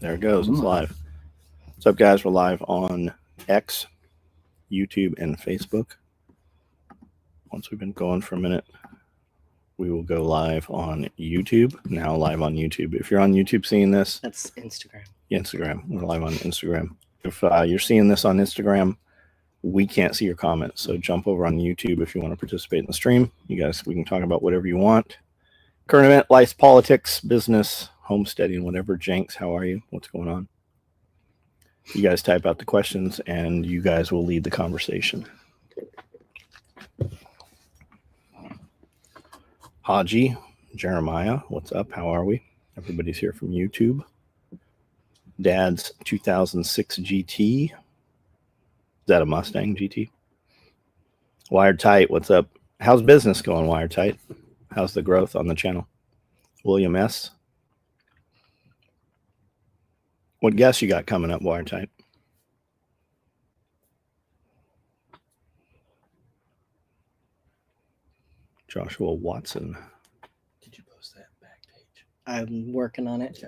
There it goes. It's live. What's up, guys? We're live on X, YouTube, and Facebook. Once we've been going for a minute, we will go live on YouTube. Now live on YouTube. If you're on YouTube seeing this, that's Instagram. Instagram. We're live on Instagram. If you're seeing this on Instagram, we can't see your comments. So jump over on YouTube if you want to participate in the stream. You guys, we can talk about whatever you want. Current event, life, politics, business, homesteading, whatever. Jenks, how are you? What's going on? You guys type out the questions and you guys will lead the conversation. Haji, Jeremiah, what's up? How are we? Everybody's here from YouTube. Dad's 2006 GT. Is that a Mustang GT? Wired Tight, what's up? How's business going, Wired Tight? How's the growth on the channel? William S. What guests you got coming up, Wired Tight? Joshua Watson. Did you post that back page? I'm working on it.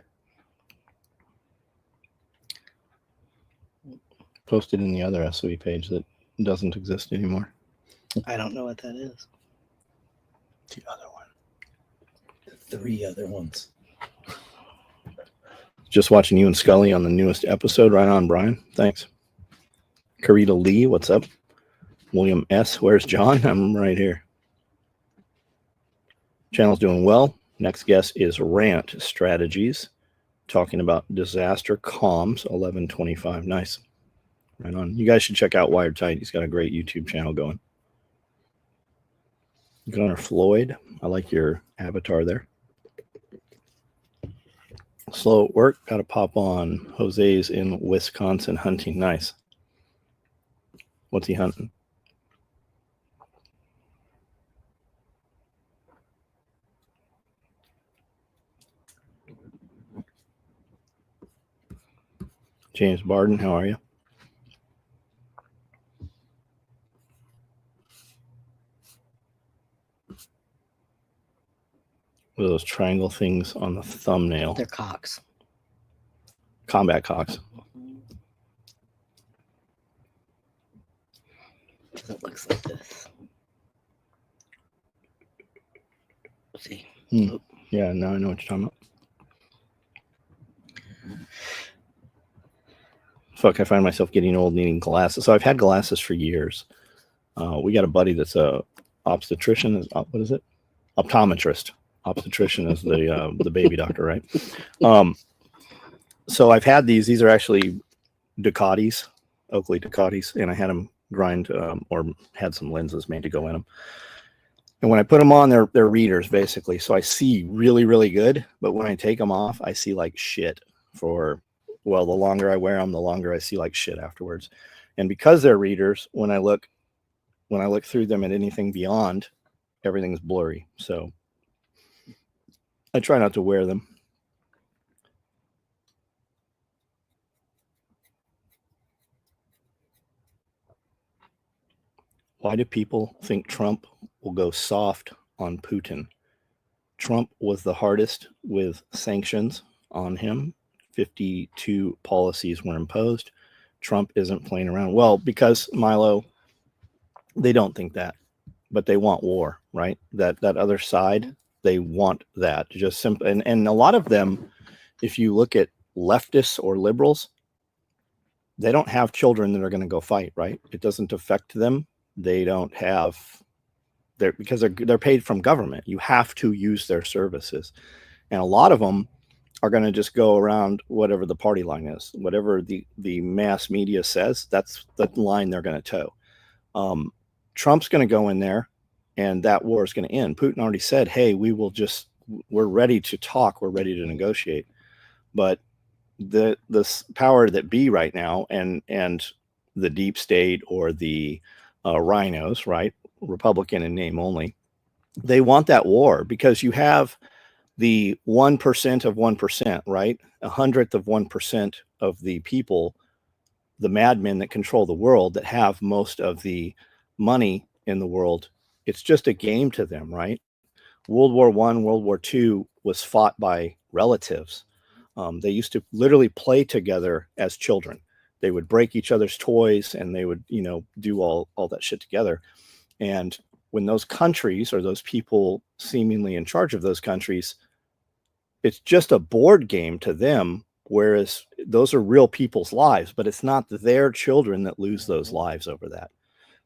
Posted in the other SOE page that doesn't exist anymore. I don't know what that is. The other one. The 3 other ones. Just watching you and Scully on the newest episode. Right on, Brian. Thanks. Karita Lee, what's up? William S. Where's John? I'm right here. Channel's doing well. Next guest is Rant Strategies, talking about disaster comms, 1125. Nice. Right on. You guys should check out Wired Tight. He's got a great YouTube channel going. Gunnar Floyd, I like your avatar there. Slow at work, got to pop on. Jose's in Wisconsin hunting. Nice. What's he hunting? James Barden, how are you? What are those triangle things on the thumbnail? They're cocks. Combat cocks. It looks like this. See. Yeah, now I know what you're talking about. Fuck, I find myself getting old needing glasses. So I've had glasses for years. We got a buddy that's a obstetrician. What is it? Optometrist. Obstetrician is the baby doctor, right? So I've had these. These are actually Ducatis, Oakley Ducatis, and I had them grind or had some lenses made to go in them. And when I put them on, they're readers basically. So I see really, really good. But when I take them off, I see like shit for, well, the longer I wear them, the longer I see like shit afterwards. And because they're readers, when I look through them at anything beyond, everything's blurry. So I try not to wear them. Why do people think Trump will go soft on Putin? Trump was the hardest with sanctions on him. 52 policies were imposed. Trump isn't playing around. Well, because, Milo, they don't think that, but they want war, right? That other side, they want that. Just simple. And a lot of them, if you look at leftists or liberals, they don't have children that are going to go fight, right? It doesn't affect them. They don't have, because they're paid from government. You have to use their services. And a lot of them are going to just go around whatever the party line is, whatever the mass media says, that's the line they're going to toe. Trump's going to go in there and that war is going to end. Putin already said, hey, we're ready to talk. We're ready to negotiate. But the power that be right now and the deep state or the rhinos, right? Republican in name only. They want that war because you have the 1% of 1%, right? 100th of 1% of the people, the madmen that control the world, that have most of the money in the world. It's just a game to them, right? World War I, World War II was fought by relatives. They used to literally play together as children. They would break each other's toys and they would, do all that shit together. And when those countries or those people seemingly in charge of those countries, it's just a board game to them, whereas those are real people's lives, but it's not their children that lose those lives over that.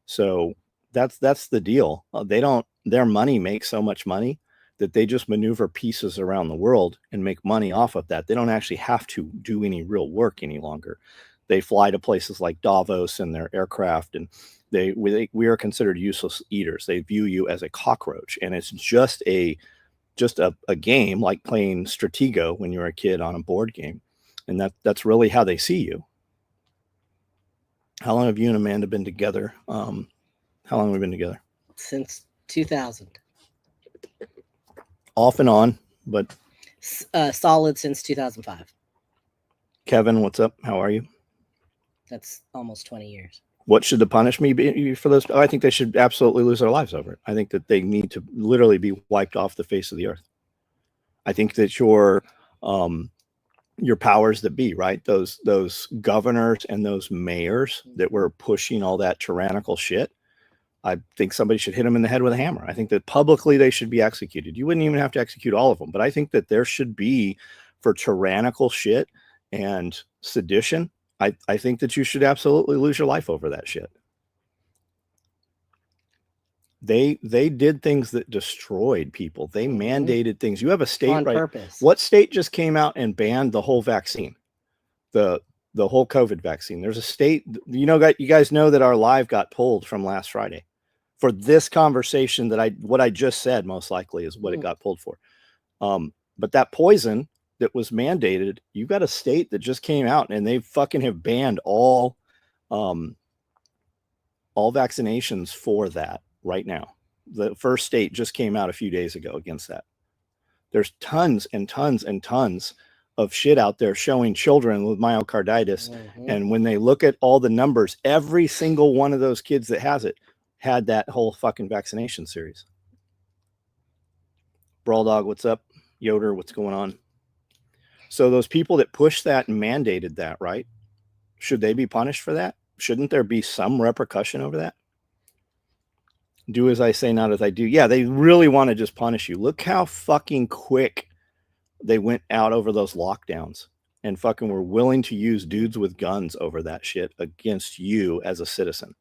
So that's the deal. Their money makes so much money that they just maneuver pieces around the world and make money off of that. They don't actually have to do any real work any longer. They fly to places like Davos in their aircraft, and we are considered useless eaters. They view you as a cockroach, and it's just a game like playing Stratego when you were a kid on a board game. And that's really how they see you. How long have you and Amanda been together? How long have we been together? Since 2000. Off and on, but Solid since 2005. Kevin, what's up? How are you? That's almost 20 years. What should the punishment be for those? I think they should absolutely lose their lives over it. I think that they need to literally be wiped off the face of the earth. I think that your powers that be, right? Those governors and those mayors that were pushing all that tyrannical shit, I think somebody should hit them in the head with a hammer. I think that publicly they should be executed. You wouldn't even have to execute all of them, but I think that there should be, for tyrannical shit and sedition, I think that you should absolutely lose your life over that shit. They did things that destroyed people. They mandated things. You have a state on right. purpose. What state just came out and banned the whole vaccine? The whole COVID vaccine. There's a state, you guys know that our live got pulled from last Friday for this conversation what I just said most likely is what it got pulled for. But that poison that was mandated, you got a state that just came out and they fucking have banned all vaccinations for that right now. The first state just came out a few days ago against that. There's tons and tons and tons of shit out there showing children with myocarditis. And when they look at all the numbers, every single one of those kids that has it had that whole fucking vaccination series. Brawl Dog, what's up? Yoder, what's going on? So those people that pushed that and mandated that, right? Should they be punished for that? Shouldn't there be some repercussion over that? Do as I say, not as I do. Yeah, they really want to just punish you. Look how fucking quick they went out over those lockdowns and fucking were willing to use dudes with guns over that shit against you as a citizen.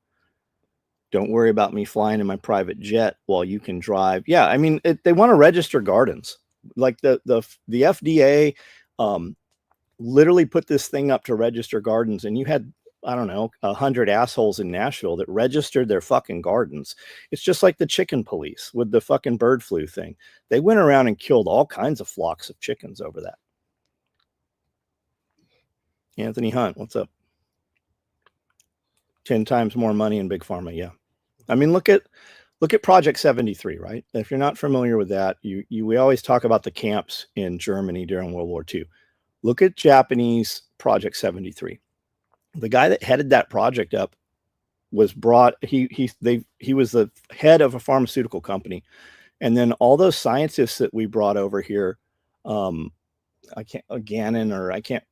Don't worry about me flying in my private jet while you can drive. Yeah, I mean, they want to register gardens. Like the FDA literally put this thing up to register gardens, and you had, I don't know, 100 assholes in Nashville that registered their fucking gardens. It's just like the chicken police with the fucking bird flu thing. They went around and killed all kinds of flocks of chickens over that. Anthony Hunt, what's up? 10 times more money in Big Pharma. Yeah. I mean, look at Project 73, right? If you're not familiar with that, we always talk about the camps in Germany during World War II. Look at Japanese Project 73. The guy that headed that project up was brought. He was the head of a pharmaceutical company, and then all those scientists that we brought over here, I can't Gannon or I can't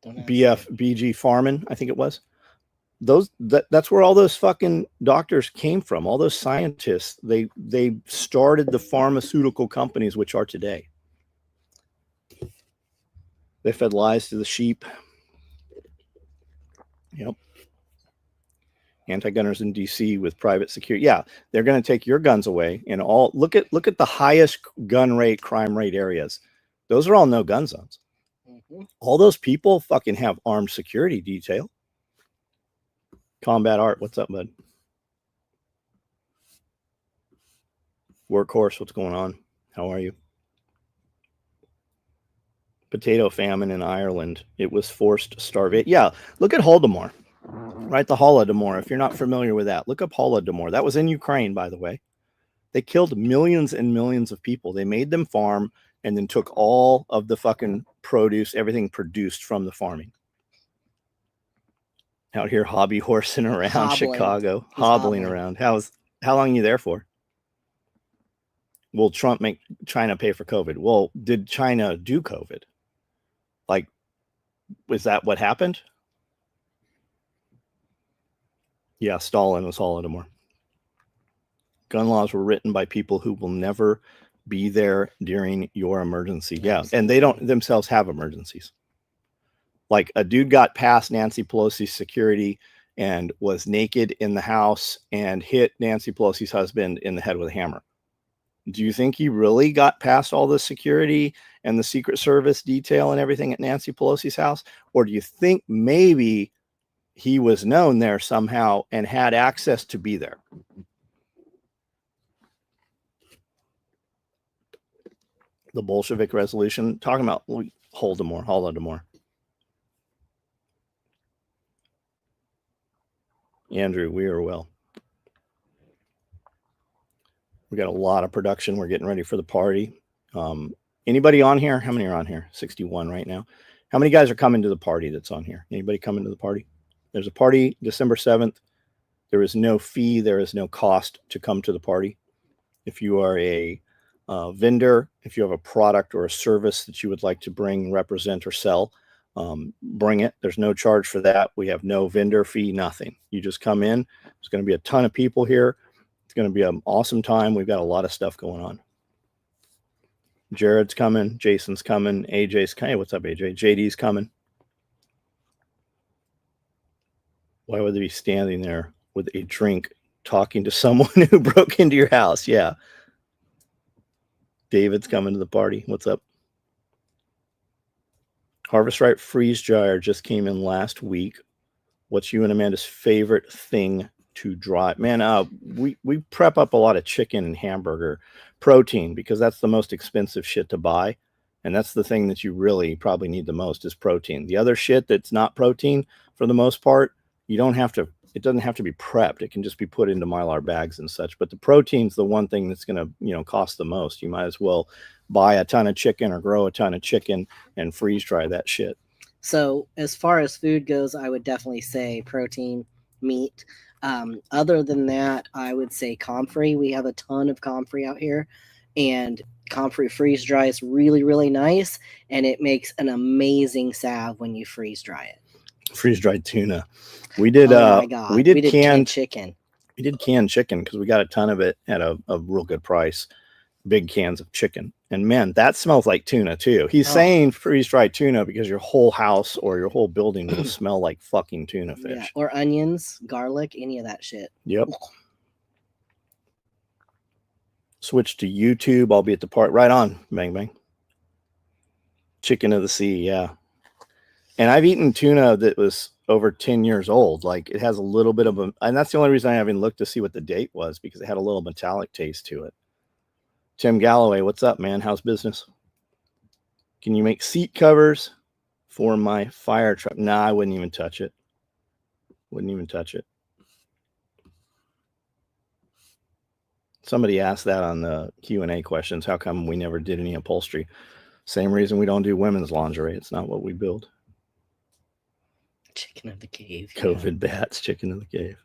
BG Farman, I think it was. That's where all those fucking doctors came from. All those scientists, they started the pharmaceutical companies which are today. They fed lies to the sheep. Yep. Anti-gunners in DC with private security. Yeah, they're going to take your guns away. And all look at the highest gun rate, crime rate areas. Those are all no gun zones. All those people fucking have armed security detail. Combat Art, what's up, bud? Workhorse, what's going on? How are you? Potato famine in Ireland. It was forced starvation. Yeah, look at Holodomor, right? The Holodomor. If you're not familiar with that, look up Holodomor. That was in Ukraine, by the way. They killed millions and millions of people. They made them farm and then took all of the fucking produce, everything produced from the farming. Out here hobby horsing around Chicago, hobbling around. How long are you there for? Will Trump make China pay for COVID? Well, did China do COVID? Was that what happened? Yeah, Stalin was Holodomor. Gun laws were written by people who will never be there during your emergency. Yeah, and they don't themselves have emergencies. Like a dude got past Nancy Pelosi's security and was naked in the house and hit Nancy Pelosi's husband in the head with a hammer. Do you think he really got past all the security and the Secret Service detail and everything at Nancy Pelosi's house? Or do you think maybe he was known there somehow and had access to be there? The Bolshevik resolution, talking about Holodomor. Andrew, we are well. We got a lot of production. We're getting ready for the party. Anybody on here? How many are on here? 61 right now. How many guys are coming to the party that's on here? Anybody coming to the party? There's a party December 7th. There is no fee. There is no cost to come to the party. If you are a vendor, if you have a product or a service that you would like to bring, represent, or sell, bring it. There's no charge for that. We have no vendor fee, nothing. You just come in. There's going to be a ton of people here. It's going to be an awesome time. We've got a lot of stuff going on. Jared's coming. Jason's coming. AJ's coming. Hey, what's up, AJ? JD's coming. Why would they be standing there with a drink talking to someone who broke into your house? Yeah. David's coming to the party. What's up? Harvest Right Freeze Dryer just came in last week. What's you and Amanda's favorite thing to dry? Man, we prep up a lot of chicken and hamburger protein because that's the most expensive shit to buy. And that's the thing that you really probably need the most is protein. The other shit that's not protein, for the most part, it doesn't have to be prepped. It can just be put into Mylar bags and such. But the protein's the one thing that's going to, cost the most. You might as well buy a ton of chicken or grow a ton of chicken and freeze dry that shit. So as far as food goes, I would definitely say protein, meat. Other than that, I would say comfrey. We have a ton of comfrey out here, and comfrey freeze dry is really, really nice, and it makes an amazing salve when you freeze dry it. Freeze dried tuna. We did. Oh my God. We did canned chicken. We did canned chicken because we got a ton of it at a real good price. Big cans of chicken, and man, that smells like tuna too. He's saying freeze dried tuna because your whole house or your whole building will smell like fucking tuna fish. Yeah, or onions, garlic, any of that shit. Yep. Switch to YouTube. I'll be at the park. Right on. Bang bang. Chicken of the sea. Yeah. And I've eaten tuna that was over 10 years old. Like it has a little bit of and that's the only reason I haven't looked to see what the date was, because it had a little metallic taste to it. Tim Galloway, what's up, man? How's business? Can you make seat covers for my fire truck? Nah, I wouldn't even touch it. Somebody asked that on the Q&A questions. How come we never did any upholstery? Same reason we don't do women's lingerie. It's not what we build. Chicken of the cave. COVID bats, chicken of the cave.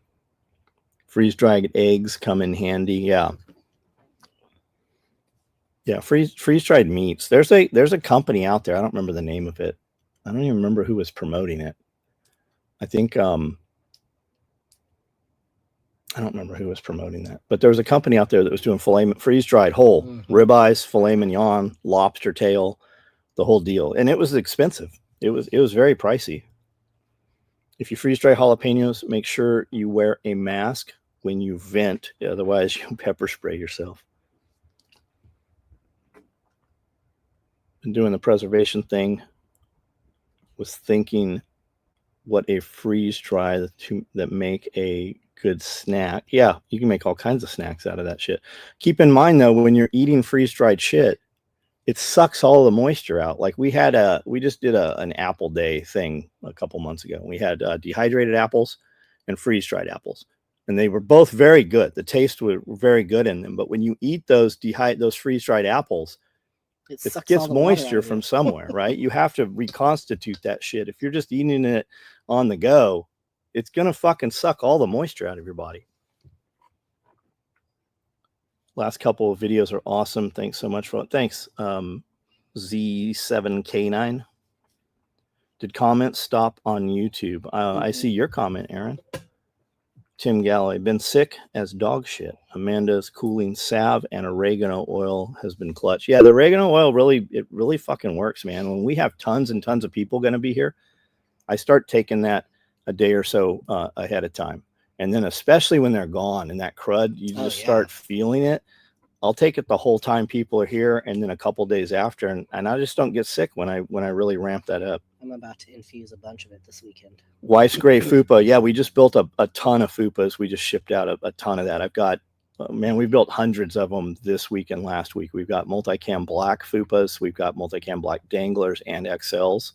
Freeze-dried eggs come in handy. Yeah. Yeah, freeze-dried meats. There's a company out there. I don't remember the name of it. I don't even remember who was promoting it. I think I don't remember who was promoting that. But there was a company out there that was doing freeze-dried whole ribeyes, filet mignon, lobster tail, the whole deal. And it was expensive. It was very pricey. If you freeze-dry jalapenos, make sure you wear a mask when you vent. Otherwise, you'll pepper spray yourself. Been doing the preservation thing. Was thinking what a freeze dry that make a good snack. Yeah, you can make all kinds of snacks out of that shit. Keep in mind though, when you're eating freeze dried shit, it sucks all the moisture out. Like we just did an apple day thing a couple months ago. We had dehydrated apples and freeze dried apples, and they were both very good. The taste were very good in them. But when you eat those freeze dried apples, it gets moisture from somewhere, right? You have to reconstitute that shit. If you're just eating it on the go, it's going to fucking suck all the moisture out of your body. Last couple of videos are awesome. Thanks so much for it. Thanks, Z7K9. Did comments stop on YouTube? I see your comment, Aaron. Tim Galloway, been sick as dog shit. Amanda's cooling salve and oregano oil has been clutch. Yeah, the oregano oil really fucking works, man. When we have tons and tons of people going to be here, I start taking that a day or so ahead of time. And then especially when they're gone and that crud, you just start feeling it. I'll take it the whole time people are here, and then a couple days after, and I just don't get sick when I really ramp that up. I'm about to infuse a bunch of it this weekend. Weiss Gray Fupa. Yeah, we just built a ton of Fupas. We just shipped out a ton of that. I've got, man, we built hundreds of them this week and last week. We've got multicam black Fupas. We've got multicam black danglers and XLs.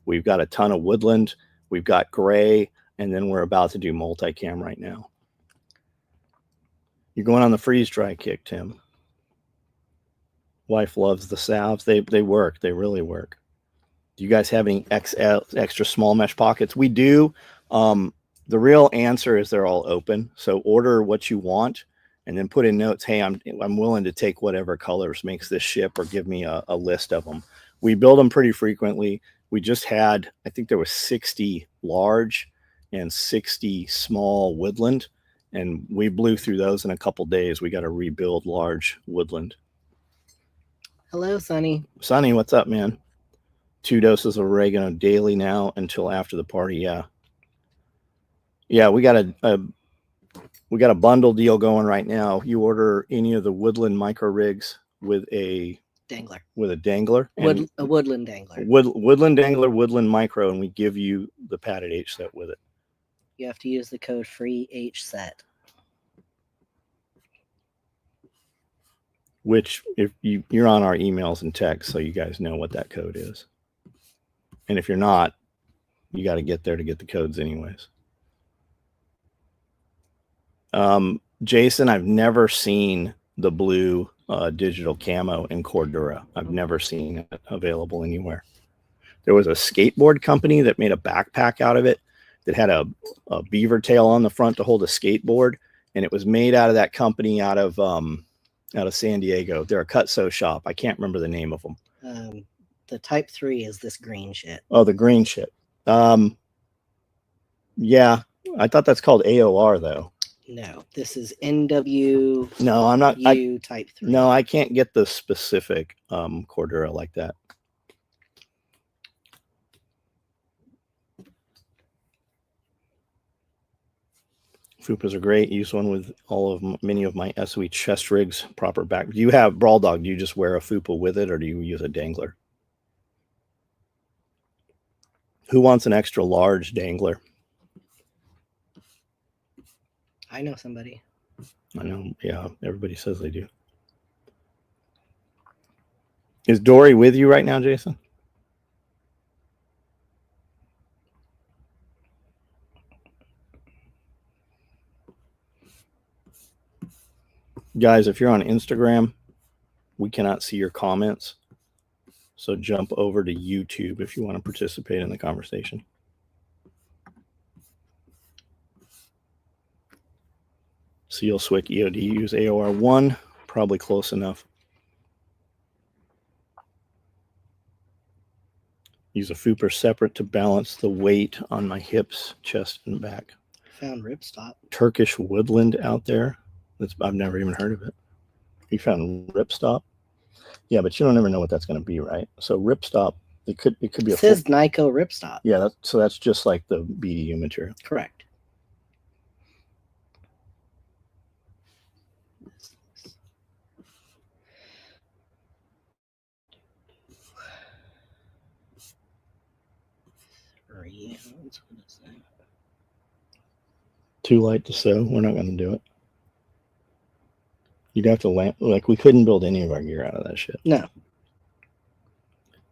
We've got a ton of woodland. We've got gray, and then we're about to do multicam right now. You're going on the freeze dry kick, Tim. Wife loves the salves. They work. They really work. Do you guys have any extra small mesh pockets? We do. The real answer is they're all open. So order what you want and then put in notes. Hey, I'm willing to take whatever colors makes this ship, or give me a list of them. We build them pretty frequently. We just had, I think there was 60 large and 60 small woodland. And we blew through those in a couple days. We got to rebuild large woodland. Hello, Sonny. Sonny, what's up, man? 2 doses of oregano daily now until after the party. Yeah. Yeah, we got a bundle deal going right now. You order any of the woodland micro rigs with a dangler. And a woodland dangler. Woodland dangler, woodland micro, and we give you the padded H set with it. You have to use the code free H set. Which, if you're on our emails and texts, so you guys know what that code is. And if you're not, you got to get there to get the codes anyways. Jason, I've never seen the blue digital camo in Cordura. I've never seen it available anywhere. There was a skateboard company that made a backpack out of it that had a beaver tail on the front to hold a skateboard, and it was made out of that company out of San Diego. They're a cut-sew shop. I can't remember the name of them. The Type 3 is this green shit. Oh, the green shit. Yeah, I thought that's called AOR though. No, this is NW. No, I'm not. Type 3. No, I can't get the specific Cordura like that. Fupas are great. Use one with many of my SOE chest rigs. Proper back. Do you have Brawl Dog? Do you just wear a Fupa with it, or do you use a dangler? Who wants an extra large dangler? I know somebody. I know. Yeah, everybody says they do. Is Dory with you right now, Jason? Guys, if you're on Instagram, we cannot see your comments. So jump over to YouTube if you want to participate in the conversation. Seal Swick EOD, use AOR 1, probably close enough. Use a Fupa separate to balance the weight on my hips, chest, and back. Found ripstop. Turkish woodland out there. I've never even heard of it. You found ripstop? Yeah, but you don't ever know what that's going to be, right? So ripstop, it could be it says Nyko ripstop. Yeah, that's just like the BDU material. Correct. What is that? Too light to sew. We're not going to do it. You'd have to we couldn't build any of our gear out of that shit. No.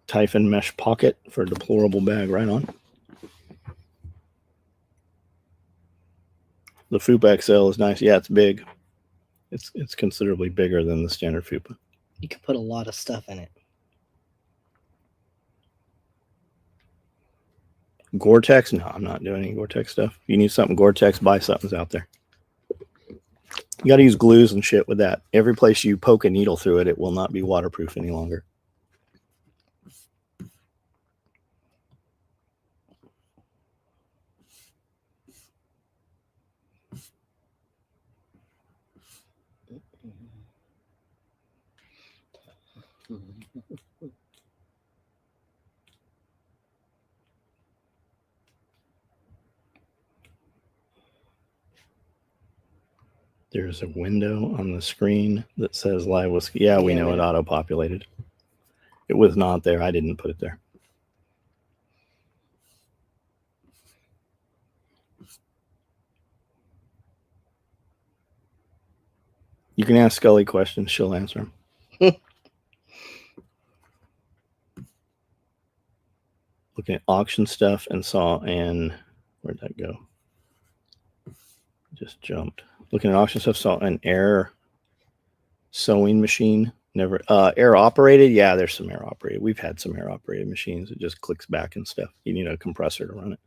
Typhon mesh pocket for a deplorable bag, right on. The Fupa XL is nice. Yeah, it's big. It's considerably bigger than the standard Fupa. You can put a lot of stuff in it. Gore-Tex? No, I'm not doing any Gore-Tex stuff. If you need something Gore-Tex, buy something's out there. You got to use glues and shit with that. Every place you poke a needle through it, it will not be waterproof any longer. There's a window on the screen that says live was. Yeah, we know it auto-populated. It was not there. I didn't put it there. You can ask Scully questions. She'll answer them. Looking at auction stuff and saw where'd that go? Just jumped. Looking at auction stuff, saw an air sewing machine. Never air operated. Yeah, there's some air operated. We've had some air operated machines. It just clicks back and stuff. You need a compressor to run it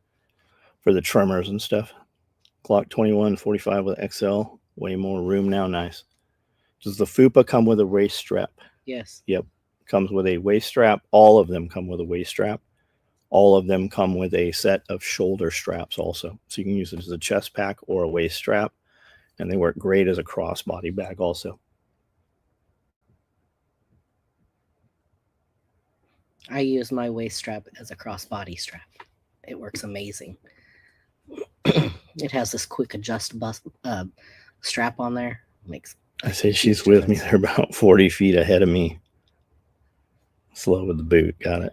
for the trimmers and stuff. Glock 2145 with XL. Way more room now. Nice. Does the FUPA come with a waist strap? Yes. Yep. Comes with a waist strap. All of them come with a waist strap. All of them come with a set of shoulder straps also. So you can use it as a chest pack or a waist strap. And they work great as a crossbody bag also. I use my waist strap as a crossbody strap. It works amazing. It has this quick adjust strap on there. I say she's with me. They're about 40 feet ahead of me. Slow with the boot. Got it.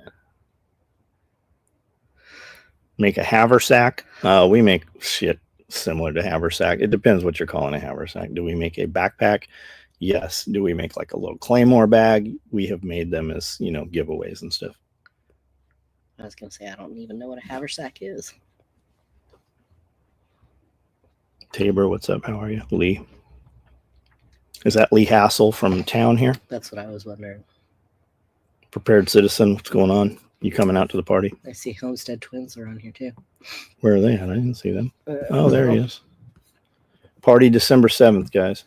Make a haversack. We make shit similar to haversack. It depends what you're calling a haversack. Do we make a backpack? Yes. Do we make like a little Claymore bag? We have made them as, giveaways and stuff. I was going to say, I don't even know what a haversack is. Tabor, what's up? How are you? Lee. Is that Lee Hassel from town here? That's what I was wondering. Prepared Citizen, what's going on? You coming out to the party? I see Homestead Twins are on here too. Where are they at? I didn't see them. Oh, there he is. Party December 7th, guys.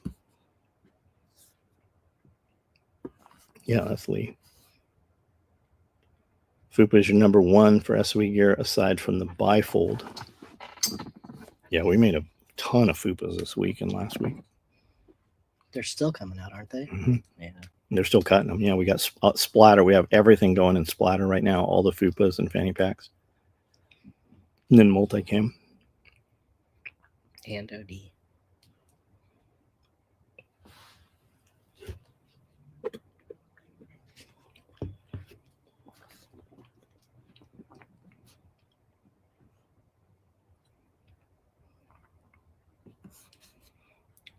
Yeah, that's Lee. FUPA is your number one for SOE gear aside from the bifold. Yeah, we made a ton of FUPAs this week and last week. They're still coming out, aren't they? Mm-hmm. Yeah. They're still cutting them. Yeah, we got splatter. We have everything going in splatter right now. All the FUPAs and fanny packs. And then multicam. And OD.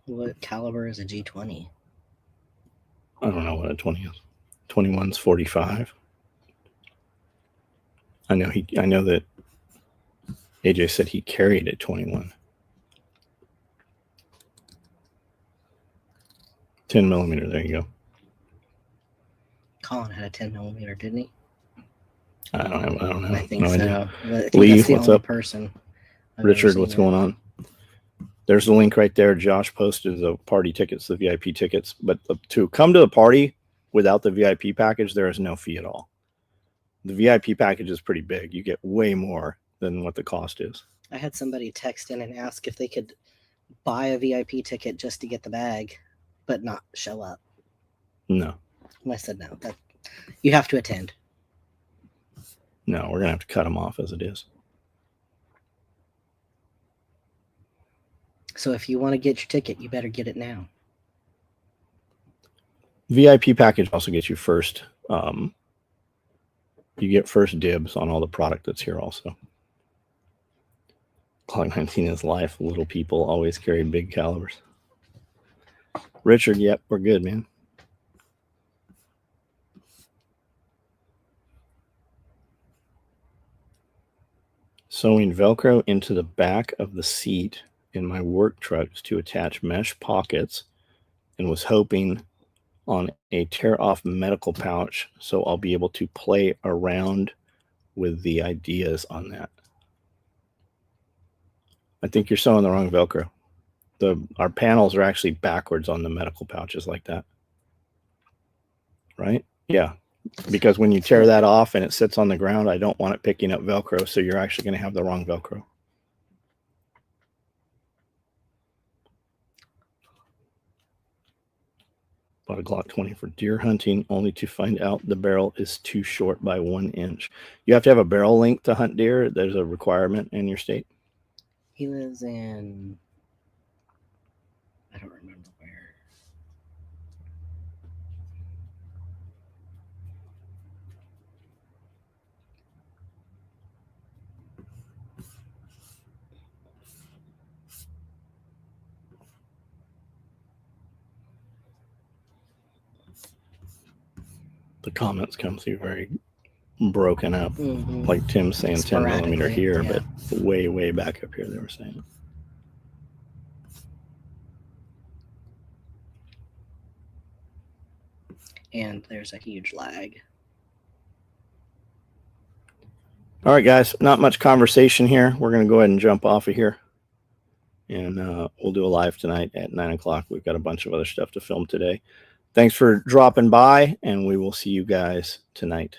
What caliber is a G20? I don't know what a 20 is. 21's 45. I know that AJ said he carried a 21. 10 millimeter. There you go. Colin had a 10 millimeter, didn't he? I don't know. I think no so. Idea. I think Lee, that's the what's only up? Person Richard, what's going on? There's the link right there. Josh posted the party tickets, the VIP tickets. But to come to the party without the VIP package, there is no fee at all. The VIP package is pretty big. You get way more than what the cost is. I had somebody text in and ask if they could buy a VIP ticket just to get the bag, but not show up. No. And I said, no, that you have to attend. No, we're going to have to cut them off as it is. So if you want to get your ticket, you better get it now. VIP package also gets you first. You get first dibs on all the product that's here also. Glock 19 is life. Little people always carry big calibers. Richard, yep, we're good, man. Sewing Velcro into the back of the seat in my work trucks to attach mesh pockets, and was hoping on a tear-off medical pouch so I'll be able to play around with the ideas on that. I think you're sewing the wrong Velcro. Our panels are actually backwards on the medical pouches like that. Right? Yeah. Because when you tear that off and it sits on the ground, I don't want it picking up Velcro, so you're actually going to have the wrong Velcro. Bought a Glock 20 for deer hunting, only to find out the barrel is too short by 1 inch. You have to have a barrel length to hunt deer. There's a requirement in your state. He lives in, I don't remember where. The comments come through very broken up. Mhm. Like Tim's saying 10 millimeter Sporadically, here, yeah. but way back up here they were saying. And there's a huge lag. All right, guys, not much conversation here. We're going to go ahead and jump off of here. And we'll do a live tonight at 9 o'clock. We've got a bunch of other stuff to film today. Thanks for dropping by, and we will see you guys tonight.